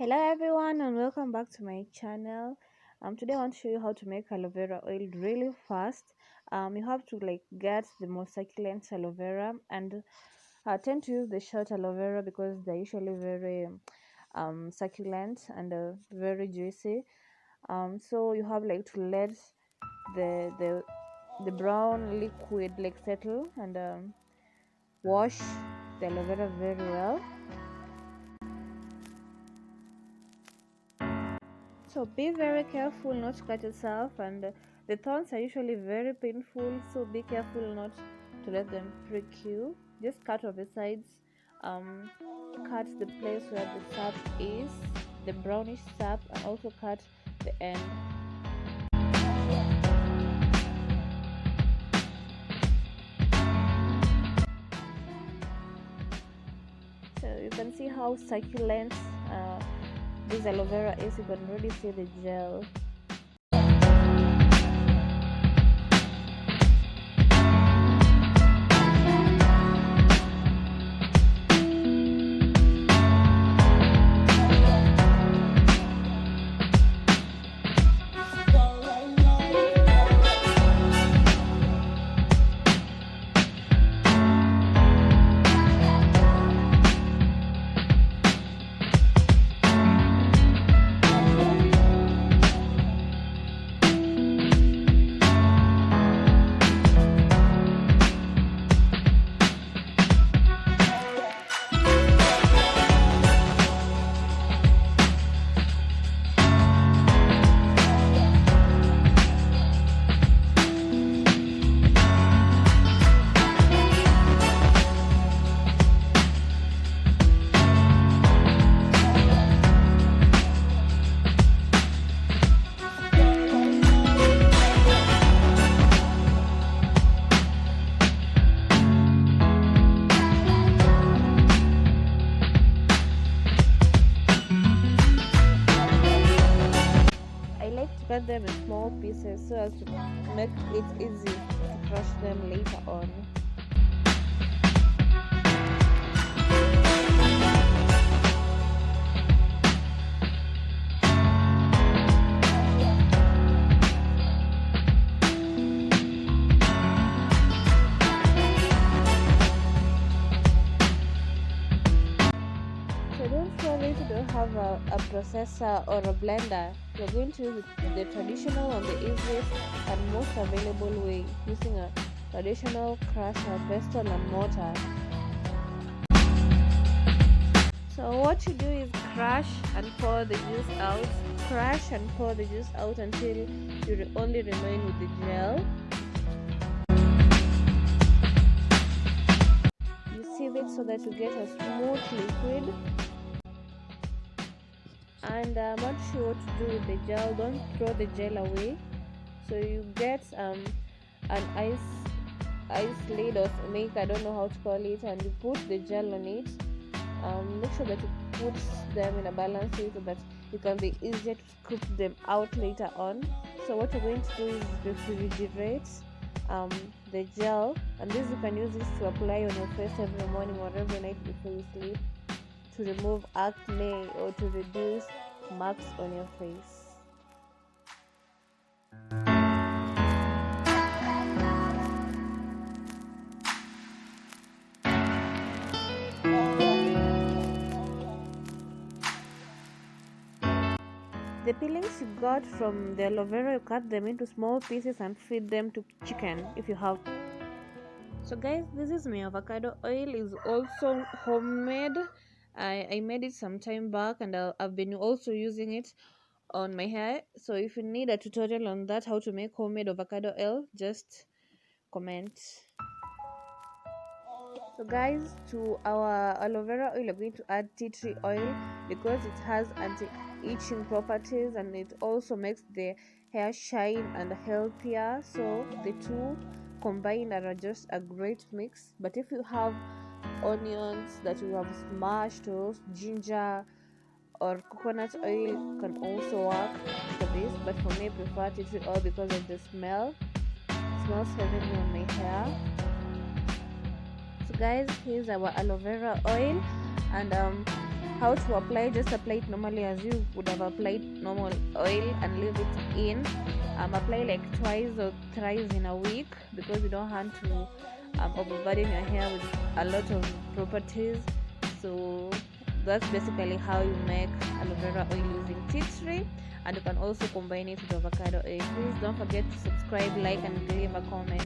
Hello everyone and welcome back to my channel. Today I want to show you how to make aloe vera oil really fast. You have to get the most succulent aloe vera, and I tend to use the short aloe vera because they're usually very succulent and very juicy. So you have to let the the the brown liquid settle and wash the aloe vera very well. So be very careful not to cut yourself, and the thorns are usually very painful, so be careful not to let them prick you. Just cut off the sides, um, cut the place where the sap is, the brownish sap, and also cut the end. So you can see how succulent this aloe vera is. You can already see the gel. Cut them in small pieces so as to make it easy to crush them later on. So don't worry if you don't have a processor or a blender. You're going to use the traditional and the easiest and most available way, using a traditional crusher, pestle and mortar. So what you do is crush and pour the juice out. Crush and pour the juice out until you only remain with the gel. You sieve it so that you get a smooth liquid. And not sure what to do with the gel. Don't throw the gel away. So you get an ice lid or snake, I don't know how to call it, and you put the gel on it. Make sure that you put them in a balanced way so that it can be easier to scoop them out later on. So what you're going to do is refrigerate the gel, and this you can use this to apply on your face every morning or every night before you sleep, to remove acne or to reduce marks on your face. The peelings you got from the aloe vera, you cut them into small pieces and feed them to chicken if you have. So guys, this is my avocado oil. Is also homemade. I made it some time back, and I've been also using it on my hair. So if you need a tutorial on that, how to make homemade avocado oil, just comment. So guys, to our aloe vera oil, we're going to add tea tree oil because it has anti-itching properties, and it also makes the hair shine and healthier. So the two combined are just a great mix. But if you have onions that you have smashed, or ginger or coconut oil can also work for this, but for me I prefer tea tree oil because of the smell. It smells heavenly on my hair. So guys, here's our aloe vera oil, and How to apply? Just apply it normally as you would have applied normal oil and leave it in. Apply like twice or thrice in a week, because you don't want to overburden your hair with a lot of properties. So that's basically how you make aloe vera oil using tea tree, and you can also combine it with avocado oil. Please don't forget to subscribe, like, and leave a comment.